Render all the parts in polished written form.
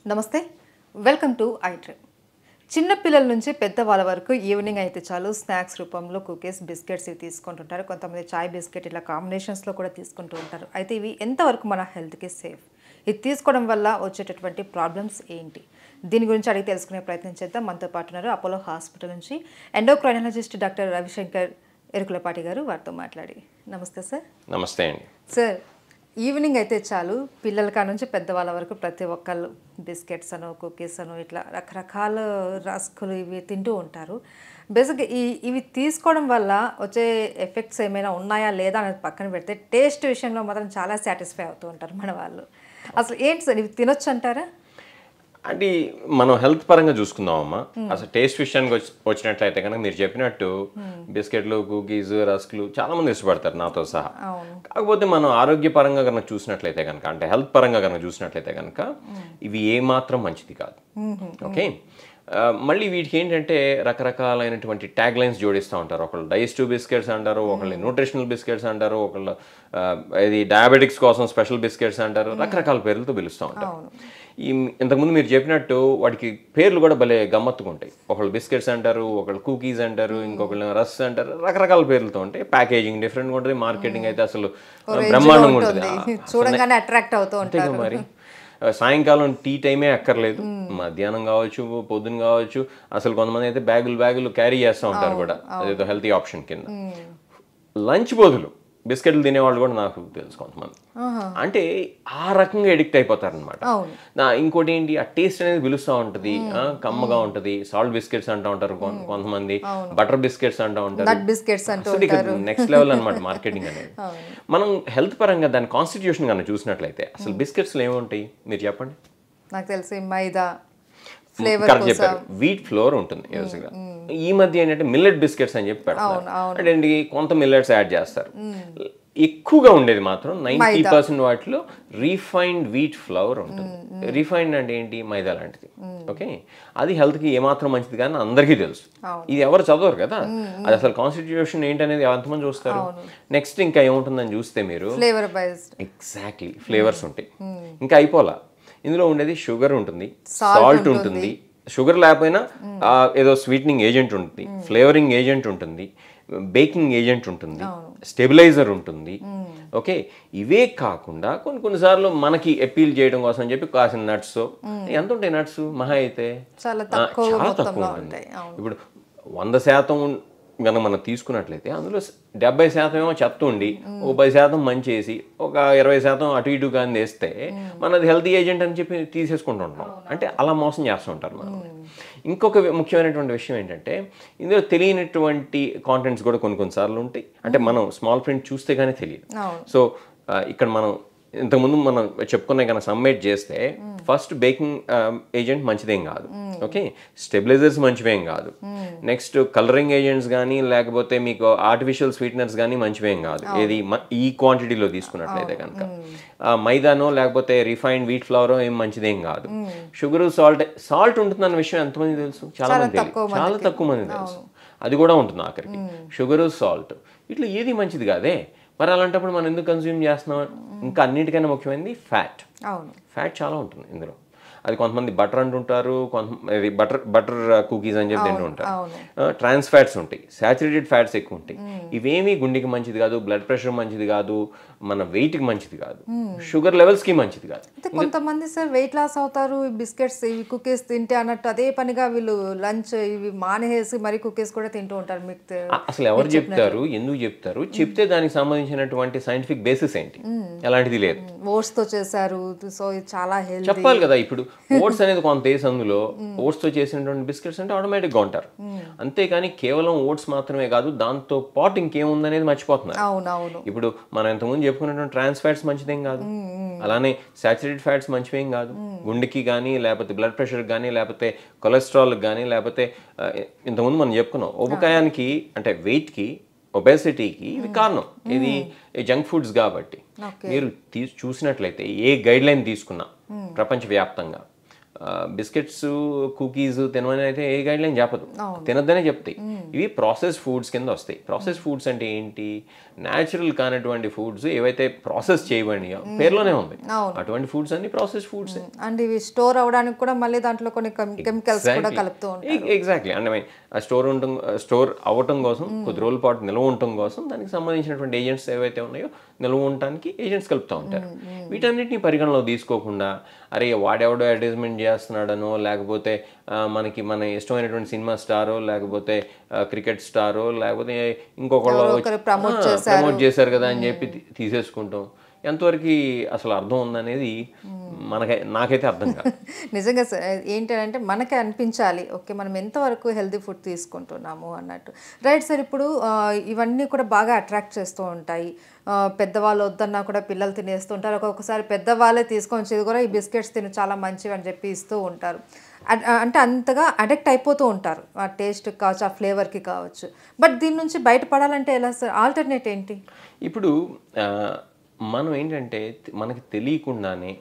నమస్తే, welcome to ఐట్రెమ్. చిన్న పిల్లల నుంచి పెద్దవాళ్ళ వరకు ఈవినింగ్ అయితే చాలు స్నాక్స్ రూపంలో కుకీస్, బిస్కెట్స్ ఇవి తీసుకుంటుంటారు. కొంతమంది చాయ్ బిస్కెట్ ఇలా కాంబినేషన్స్లో కూడా తీసుకుంటూ ఉంటారు. అయితే ఇవి ఎంతవరకు మన హెల్త్కి సేఫ్? ఇది తీసుకోవడం వల్ల వచ్చేటటువంటి ప్రాబ్లమ్స్ ఏంటి? దీని గురించి అడిగి తెలుసుకునే ప్రయత్నం చేద్దాం. మనతో పాటు ఉన్నారు అపోలో హాస్పిటల్ నుంచి ఎండోక్రైనాలజిస్ట్ డాక్టర్ రవిశంకర్ ఎరుకులపాటి గారు. వారితో మాట్లాడి నమస్తే సార్. నమస్తే అండి. సార్, ఈవినింగ్ అయితే చాలు పిల్లల కాడ నుంచి పెద్దవాళ్ళ వరకు ప్రతి ఒక్కళ్ళు బిస్కెట్స్ అను, కుకీస్ అను, ఇట్లా రకరకాల రస్కులు ఇవి తింటూ ఉంటారు. బేసిక్గా ఇవి తీసుకోవడం వల్ల వచ్చే ఎఫెక్ట్స్ ఏమైనా ఉన్నాయా లేదా అనేది పక్కన పెడితే టేస్ట్ విషయంలో మాత్రం చాలా సాటిస్ఫై అవుతూ ఉంటారు మన వాళ్ళు. అసలు ఏంటి సార్, ఇవి తినొచ్చు అంటారా? అంటే మనం హెల్త్ పరంగా చూసుకుందామమ్మా. అసలు టేస్ట్ విషయానికి వచ్చినట్లయితే కనుక మీరు చెప్పినట్టు బిస్కెట్లు, కుకీస్, రస్కులు చాలా మంది ఇష్టపడతారు, నాతో సహా. కాకపోతే మనం ఆరోగ్యపరంగా కనుక చూసినట్లయితే కనుక, అంటే హెల్త్ పరంగా కనుక చూసినట్లయితే కనుక ఇవి ఏమాత్రం మంచిది కాదు. ఓకే, మళ్ళీ వీటికి ఏంటంటే రకరకాలైనటువంటి ట్యాగ్ లైన్స్ జోడిస్తూ ఉంటారు. ఒకళ్ళు డైజెస్టివ్ బిస్కెట్స్ అంటారు, ఒకళ్ళు న్యూట్రిషనల్ బిస్కెట్స్ అంటారు, ఒకళ్ళు ఇది డయాబెటిక్స్ కోసం స్పెషల్ బిస్కెట్స్ అంటారు, రకరకాల పేర్లతో పిలుస్తూ ఉంటారు. ఇంతకుముందు మీరు చెప్పినట్టు వాటికి పేర్లు కూడా భలే గమ్మత్తుగా ఉంటాయి. ఒకళ్ళు బిస్కెట్స్ అంటారు, ఒకళ్ళు కుకీస్ అంటారు, ఇంకొకళ్ళు రస్ అంటారు, రకరకాల పేర్లతో ఉంటాయి. ప్యాకేజింగ్ డిఫరెంట్గా ఉంటుంది, మార్కెటింగ్ అయితే అసలు బ్రహ్మాండంగా ఉంటుంది. చూడంగానే అట్రాక్ట్ అవుతూ ఉంటారు. మరి సాయంకాలం టీ టైమే అక్కర్లేదు, మధ్యాహ్నం కావచ్చు, పొద్దున కావచ్చు. అసలు కొంతమంది అయితే బ్యాగులు క్యారీ చేస్తూ ఉంటారు కూడా, అదేదో హెల్తీ ఆప్షన్ కింద. లంచ్ బదులు బిస్కెట్లు తినేవాళ్ళు కూడా నాకు తెలుసు కొంతమంది. అంటే ఆ రకంగా ఎడిక్ట్ అయిపోతారనమాట. ఇంకోటి ఏంటి, ఆ టేస్ట్ అనేది పిలుస్తూ ఉంటుంది, కమ్మగా ఉంటుంది. సాల్ట్ బిస్కెట్స్ అంటూ ఉంటారు కొంతమంది, బటర్ బిస్కెట్స్ అంటూ ఉంటారు. నెక్స్ట్ లెవెల్ అనమాట మార్కెటింగ్ అనేది. మనం హెల్త్ పరంగా దాని కాన్స్టిట్యూషన్ కన్నా చూసినట్లయితే అసలు బిస్కెట్స్లో ఏముంటాయి మీరు చెప్పండి? నాకు తెలిసి మైదా, కరెక్ట్ చెప్పారు, వీట్ ఫ్లోర్ ఉంటుంది. ఈ మధ్య ఏంటంటే మిల్లెట్ బిస్కెట్స్ అని చెప్పి పెడతారు. అంటే కొంత మిల్లెట్స్ యాడ్ చేస్తారు. ఎక్కువగా ఉండేది మాత్రం 90% వాటిలో రీఫైన్డ్ వీట్ ఫ్లవర్ ఉంటుంది. రీఫైన్డ్ అంటే ఏంటి, మైదా లాంటిది. ఓకే, అది హెల్త్కి ఏమాత్రం మంచిది కానీ అందరికీ తెలుసు. ఇది ఎవరు చదవరు కదా, అది అసలు కాన్స్టిట్యూషన్ ఏంటనేది ఎంతమంది చూస్తారు. నెక్స్ట్ ఇంకా ఏముంటుందని చూస్తే మీరు ఎగ్జాక్ట్లీ ఫ్లేవర్స్ ఉంటాయి. ఇంకా అయిపోలా, ఇందులో ఉండేది షుగర్ ఉంటుంది, సాల్ట్ ఉంటుంది. షుగర్ లేకపోయినా ఏదో స్వీటనింగ్ ఏజెంట్ ఉంటుంది, ఫ్లేవరింగ్ ఏజెంట్ ఉంటుంది, బేకింగ్ ఏజెంట్ ఉంటుంది, స్టెబిలైజర్ ఉంటుంది. ఓకే, ఇవే కాకుండా కొన్నిసార్లు మనకి అపీల్ చేయడం కోసం అని చెప్పి కాసిన నట్స్, ఎంత ఉంటాయి నట్స్ మహా అయితే చాలా తక్కువ ఉంటుంది. ఇప్పుడు 100% కనుక మనం తీసుకున్నట్లయితే అందులో 70% ఏమో చెత్త ఉండి, ఒక 10% మంచి వేసి, ఒక 20% అటు ఇటు కానీ వేస్తే మనది హెల్తీ ఏజెంట్ అని చెప్పి తీసేసుకుంటుంటాం. అంటే అలా మోసం చేస్తూ ఉంటారు మనం. ఇంకొక ముఖ్యమైనటువంటి విషయం ఏంటంటే ఇందులో తెలియనటువంటి కాంటెంట్స్ కూడా కొన్నిసార్లు ఉంటాయి. అంటే మనం స్మాల్ ప్రింట్ చూస్తే కానీ తెలియదు. సో ఇక్కడ మనం ఇంతకుముందు మనం చెప్పుకునే కనుక సమ్మేట్ చేస్తే ఫస్ట్ బేకింగ్ ఏజెంట్ మంచిదేం కాదు. ఓకే, స్టెబిలైజర్స్ మంచివేం కాదు. నెక్స్ట్ కలరింగ్ ఏజెంట్స్ కానీ లేకపోతే మీకు ఆర్టిఫిషియల్ స్వీట్నర్స్ కానీ మంచివేం కాదు. ఏది ఈ క్వాంటిటీలో తీసుకున్నట్లయితే కనుక మైదానో లేకపోతే రిఫైన్డ్ వీట్ ఫ్లవర్ ఏం మంచిదేం కాదు. షుగర్, సాల్ట్ ఉంటుందన్న విషయం ఎంతమంది తెలుసు? చాలా మంది తెలియదు, చాలా తక్కువ మంది తెలుసు. అది కూడా ఉంటుంది ఆఖరికి. షుగర్, సాల్ట్ ఇట్లా ఏది మంచిది కాదే. మరి అలాంటప్పుడు మనం ఎందుకు కన్స్యూమ్ చేస్తున్నాం? ఇంకా అన్నిటికన్నా ముఖ్యమైనది ఫ్యాట్. ఫ్యాట్ చాలా ఉంటుంది ఇందులో. అది కొంతమంది బటర్ అంటుంటారు, కొంతమంది బటర్ కుకీస్ అని చెప్పి తింటూ ఉంటారు. ట్రాన్స్ ఫ్యాట్స్ ఉంటాయి, సాచురేటెడ్ ఫ్యాట్స్ ఎక్కువ ఉంటాయి. ఇవేమీ గుండెకి మంచిది కాదు, బ్లడ్ ప్రెషర్ మంచిది కాదు, మన వెయిట్కి మంచిది కాదు, షుగర్ లెవెల్స్కి మంచిది కాదు. కొంతమంది సార్ వెయిట్ లాస్ అవుతారు బిస్కెట్స్, ఇవి కుకీస్ తింటే అన్నట్టు అదే పనిగా వీళ్ళు లంచ్ ఇవి మానేసి మరి కుకీస్ కూడా తింటూ ఉంటారు. మీకు అసలు ఎవరు చెప్తారు, ఎందుకు చెప్తారు? చెప్తే దానికి సంబంధించినటువంటి సైంటిఫిక్ బేసిస్ ఏంటి? ఎలాంటిది లేదు. ఓట్స్ తో చేశారు, సో చాలా హెల్తీ చెప్పాలి కదా. ఇప్పుడు ఓట్స్ అనేది కొంత వేసి అందులో ఓట్స్ తో చేసినటువంటి బిస్కెట్స్ అంటే ఆటోమేటిక్ గా ఉంటారు. అంతేకాని కేవలం ఓట్స్ మాత్రమే కాదు, దాంతో పాటు ఇంకేముందనేది మర్చిపోతున్నారు. ఇప్పుడు మనం ఇంతకుముందు చెప్పుకున్నటువంటి ట్రాన్స్ ఫ్యాట్స్ మంచిదేం కాదు, అలానే సాచురేటెడ్ ఫ్యాట్స్ మంచివేం కాదు. గుండెకి కానీ లేకపోతే బ్లడ్ ప్రెషర్ కానీ లేకపోతే కొలెస్ట్రాల్ కానీ లేకపోతే ఇంతకుముందు మనం చెప్పుకున్నాం ఉపకాయానికి అంటే వెయిట్ కి, ఒబేసిటీకి ఇది కారణం. ఇది జంక్ ఫుడ్స్ కాబట్టి మీరు చూసినట్లయితే ఏ గైడ్ లైన్ తీసుకున్నా ప్రపంచవ్యాప్తంగా బిస్కెట్స్ కుకీస్ తినమని అయితే ఏ గైడ్ లైన్ చెప్పదు, తినద్దనే చెప్తాయి. ఇవి ప్రాసెస్ ఫుడ్స్ కింద వస్తాయి. ప్రాసెస్ ఫుడ్స్ అంటే ఏంటి? న్యాచురల్ కానటువంటి ఫుడ్స్ ఏవైతే ప్రాసెస్ చేయబడినాయో పేర్లోనే ఉంది, అటువంటి ఫుడ్స్ అన్ని ప్రాసెస్ ఫుడ్స్. అండ్ ఇవి స్టోర్ అవడానికి కూడా మళ్ళీ దాంట్లో కొన్ని కెమికల్స్ కూడా కలుపుతూ ఉంటారు. ఎగ్జాక్ట్లీ. అంటే స్టోర్ అవ్వటం కోసం, కొద్ది రోజుల పాటు నిల్వ ఉండటం కోసం దానికి సంబంధించినటువంటి ఏజెంట్స్ ఏవైతే ఉన్నాయో నిల్వ ఉండటానికి ఏజెంట్స్ కలుపుతూ ఉంటారు. వీటన్నిటిని పరిగణలో తీసుకోకుండా అరే వాడెవడో అడ్వర్టైజ్మెంట్ చేస్తున్నాడనో, లేకపోతే మన ఇష్టమైనటువంటి సినిమా స్టారో, లేకపోతే క్రికెట్ స్టారో, లేకపోతే ఇంకొకళ్ళు ప్రమోట్ చేశారు కదా అని చెప్పి తీసేసుకుంటాం. ఎంతవరకు అసలు అర్థం ఉందనేది నాకైతే అర్థం కాదు. నిజంగా సార్ ఏంటంటే మనకే అనిపించాలి ఓకే మనం ఎంతవరకు హెల్తీ ఫుడ్ తీసుకుంటున్నాము అన్నట్టు. రైట్ సార్, ఇప్పుడు ఇవన్నీ కూడా బాగా అట్రాక్ట్ చేస్తూ ఉంటాయి. పెద్దవాళ్ళు వద్దన్నా కూడా పిల్లలు తినేస్తూ ఉంటారు. ఒక్కొక్కసారి పెద్దవాళ్ళే తీసుకొని వచ్చేది కూడా ఈ బిస్కెట్స్ తిని చాలా మంచివి అని చెప్పి ఇస్తూ ఉంటారు. అంటే అంతగా అడిక్ట్ అయిపోతూ ఉంటారు, ఆ టేస్ట్కి కావచ్చు, ఆ ఫ్లేవర్కి కావచ్చు. బట్ దీని నుంచి బయటపడాలంటే ఎలా సార్? ఆల్టర్నేట్ ఏంటి? ఇప్పుడు మనం ఏంటంటే మనకి తెలియకుండానే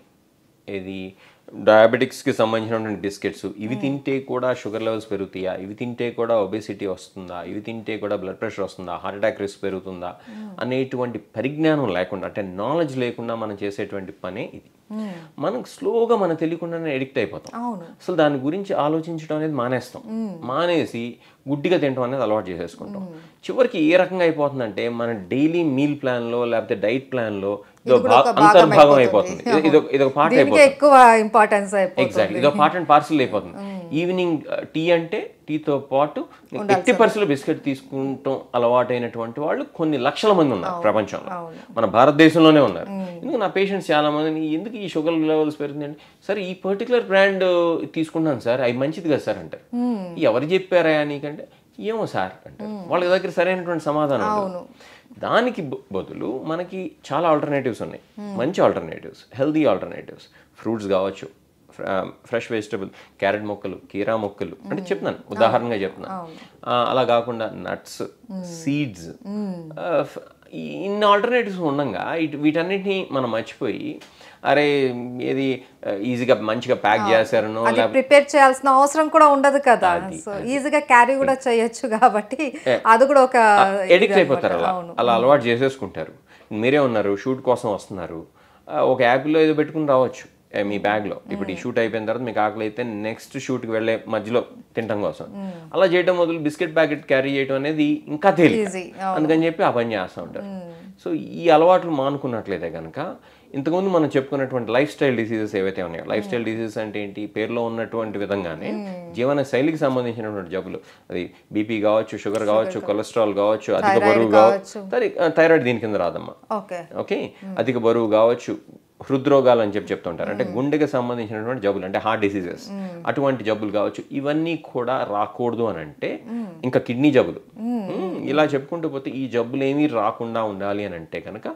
ఇది డయాబెటిక్స్కి సంబంధించినటువంటి బిస్కెట్స్ ఇవి తింటే కూడా షుగర్ లెవెల్స్ పెరుగుతాయా, ఇవి తింటే కూడా ఒబేసిటీ వస్తుందా, ఇవి తింటే కూడా బ్లడ్ ప్రెషర్ వస్తుందా, హార్ట్ అటాక్ రిస్క్ పెరుగుతుందా అనేటువంటి పరిజ్ఞానం లేకుండా, అంటే నాలెడ్జ్ లేకుండా మనం చేసేటువంటి పనే ఇది. మనం స్లోగా మనం తెలియకుండానే ఎడిక్ట్ అయిపోతాం. అసలు దాని గురించి ఆలోచించడం అనేది మానేస్తాం. మానేసి గుడ్డిగా తినడం అనేది అలవాటు చేసేసుకుంటాం. చివరికి ఏ రకంగా అయిపోతుందంటే మన డైలీ మీల్ ప్లాన్లో లేకపోతే డైట్ ప్లాన్లో అంతర్భాగం అయిపోతుంది. ఇదొక పార్ట్ అయిపోతుంది. ఎగ్జాక్ట్లీ, ఇదొక పార్ట్ అండ్ పార్సల్ అయిపోతుంది. ఈవినింగ్ టీ అంటే టీతో పాటు 80% బిస్కెట్ తీసుకుంటాం అలవాటైనటువంటి వాళ్ళు కొన్ని లక్షల మంది ఉన్నారు ప్రపంచంలో, మన భారతదేశంలోనే ఉన్నారు. ఎందుకు నా పేషెంట్స్ చాలా మంది ఎందుకు ఈ షుగర్ లెవెల్స్ పెరుగుతుందండి, సరే ఈ పర్టికులర్ బ్రాండ్ తీసుకున్నాను సార్, అవి మంచిది కదా సార్ అంటారు. ఎవరు చెప్పారా నీకంటే ఏమో సార్ అంటారు. వాళ్ళ దగ్గర సరైనటువంటి సమాధానం ఉండదు. దానికి బదులు మనకి చాలా ఆల్టర్నేటివ్స్ ఉన్నాయి, మంచి ఆల్టర్నేటివ్స్, హెల్దీ ఆల్టర్నేటివ్స్. ఫ్రూట్స్ కావచ్చు, ఫ్రెష్ వెజిటబుల్, క్యారెట్ మొక్కలు, కీరా మొక్కలు అంటే చెప్తున్నాను, ఉదాహరణగా చెప్తున్నాను. అలా కాకుండా నట్స్, సీడ్స్, ఇన్ని ఆల్టర్నేటివ్స్ ఉండగా వీటన్నిటిని మనం మర్చిపోయి అరే ఏది ఈజీగా మంచిగా ప్యాక్ చేశారనో, ప్రిపేర్ చేయాల్సిన అవసరం కూడా ఉండదు కదా, ఈజీగా క్యారీ కూడా చేయొచ్చు కాబట్టి అది కూడా ఒక ఎడిక్ట్ అయిపోతారు. అలా అలవాటు చేసేసుకుంటారు. మీరే ఉన్నారు, షూట్ కోసం వస్తున్నారు, ఒక యాప్లో ఏదో పెట్టుకుని రావచ్చు మీ బ్యాగ్లో. ఇప్పుడు ఈ షూట్ అయిపోయిన తర్వాత మీకు ఆకలి అయితే నెక్స్ట్ షూట్కి వెళ్ళే మధ్యలో తినడం కోసం అలా చేయడం మొదలు బిస్కెట్ ప్యాకెట్ క్యారీ చేయడం అనేది ఇంకా తెలియదు. అందుకని చెప్పి ఆ పని చేస్తూ ఉంటారు. సో ఈ అలవాట్లు మానుకున్నట్లయితే కనుక ఇంతకుముందు మనం చెప్పుకున్నటువంటి లైఫ్ స్టైల్ డిసీజెస్ ఏవైతే ఉన్నాయో, లైఫ్ స్టైల్ డిసీజెస్ అంటే ఏంటి, పేరులో ఉన్నటువంటి విధంగానే జీవన శైలికి సంబంధించినటువంటి జబ్బులు, అది బీపీ కావచ్చు, షుగర్ కావచ్చు, కొలెస్ట్రాల్ కావచ్చు, అధిక బరువు కావచ్చు, థైరాయిడ్ దీని కింద రాదమ్మా. ఓకే, అధిక బరువు కావచ్చు, హృద్రోగాలు అని చెప్తుంటారు, అంటే గుండెకి సంబంధించినటువంటి జబ్బులు, అంటే హార్ట్ డిసీజెస్, అటువంటి జబ్బులు కావచ్చు. ఇవన్నీ కూడా రాకూడదు అని అంటే ఇంకా కిడ్నీ జబ్బులు, ఇలా చెప్పుకుంటూ పోతే ఈ జబ్బులు ఏమీ రాకుండా ఉండాలి అని అంటే కనుక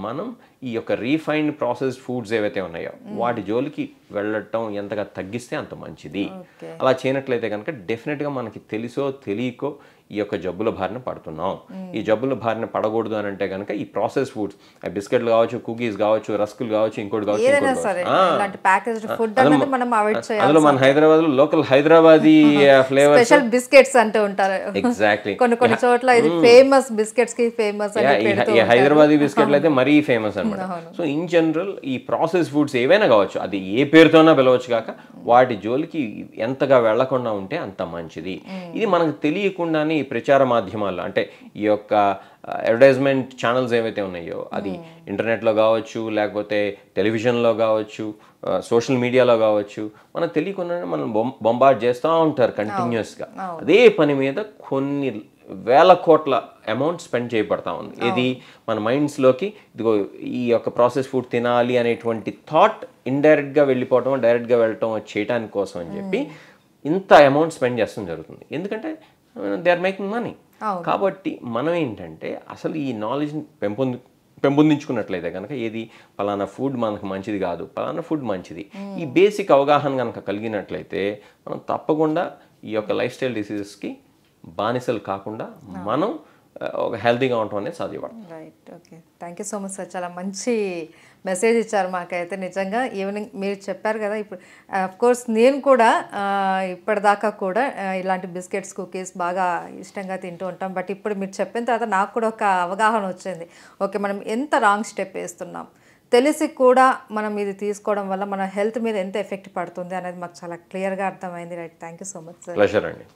మనం ఈ యొక్క రీఫైన్డ్ ప్రాసెస్డ్ ఫుడ్స్ ఏవైతే ఉన్నాయో వాటి జోలికి వెళ్ళటం ఎంతగా తగ్గిస్తే అంత మంచిది. అలా చేయనట్లయితే కనుక డెఫినెట్గా మనకి తెలుసో తెలియకో ఈ యొక్క జబ్బుల బారిన పడుతున్నాం. ఈ జబ్బుల బారిన పడకూడదు అని అంటే కనుక ఈ ప్రాసెస్ ఫుడ్స్, బిస్కెట్లు కావచ్చు, కుకీస్ కావచ్చు, రస్కులు కావచ్చు, ఇంకోటి కావచ్చు, అందులో మన హైదరాబాద్ లో local Hyderabadi flavour special biscuits అంటూ ఉంటారు. ఎగ్జాక్ట్లీ, కొన్ని చోట్ల ఇది ఫేమస్ బిస్కెట్స్ కి ఫేమస్, ఈ హైదరాబాదీ బిస్కెట్లు అయితే మరీ ఫేమస్ అన్నమాట. సో ఇన్ జనరల్ ఈ ప్రాసెస్ ఫుడ్స్ ఏవైనా కావచ్చు, అది ఏ పేరుతోనా పిలవచ్చు కాక వాటి జోలికి ఎంతగా వెళ్లకుండా ఉంటే అంత మంచిది. ఇది మనకు తెలియకుండానే ఈ ప్రచార మాధ్యమాల్లో, అంటే ఈ యొక్క అడ్వర్టైజ్మెంట్ ఛానల్స్ ఏవైతే ఉన్నాయో అది ఇంటర్నెట్లో కావచ్చు, లేకపోతే టెలివిజన్లో కావచ్చు, సోషల్ మీడియాలో కావచ్చు, మనకు తెలియకుండానే మనం బొంబార్డ్ చేస్తూ ఉంటారు కంటిన్యూస్గా. అదే పని మీద కొన్ని వేల కోట్ల అమౌంట్ స్పెండ్ చేయబడతా ఉంది. ఇది మన మైండ్స్లోకి ఇదిగో ఈ యొక్క ప్రాసెస్ ఫుడ్ తినాలి అనేటువంటి థాట్ ఇండైరెక్ట్గా వెళ్ళిపోవటం, డైరెక్ట్గా వెళ్ళటం చేయడానికి కోసం అని చెప్పి ఇంత అమౌంట్ స్పెండ్ చేస్తాం జరుగుతుంది. ఎందుకంటే దే ఆర్ మేకింగ్ మనీ. కాబట్టి మనం ఏంటంటే అసలు ఈ నాలెడ్జ్ని పెంపొందించుకున్నట్లయితే కనుక ఏది పలానా ఫుడ్ మనకు మంచిది కాదు, పలానా ఫుడ్ మంచిది, ఈ బేసిక్ అవగాహన కనుక కలిగినట్లయితే మనం తప్పకుండా ఈ యొక్క లైఫ్ స్టైల్ డిసీజెస్కి బానిసలు కాకుండా మనం ఒక హెల్తీగా ఉండటం అనేది సాధ్యపడుతుంది. Right. Okay. Thank you so much sir. చాలా మంచి మెసేజ్ ఇచ్చారు మాకైతే నిజంగా. ఈవినింగ్ మీరు చెప్పారు కదా, ఇప్పుడు కోర్స్ నేను కూడా ఇప్పటిదాకా కూడా ఇలాంటి బిస్కెట్స్ కుకీస్ బాగా ఇష్టంగా తింటూ ఉంటాం. బట్ ఇప్పుడు మీరు చెప్పిన తర్వాత నాకు కూడా ఒక అవగాహన వచ్చింది. ఓకే, మనం ఎంత రాంగ్ స్టెప్ వేస్తున్నాం, తెలిసి కూడా మనం ఇది తీసుకోవడం వల్ల మన హెల్త్ మీద ఎంత ఎఫెక్ట్ పడుతుంది అనేది మాకు చాలా క్లియర్గా అర్థమైంది. Right. Thank you so much sir. Pleasure అండి.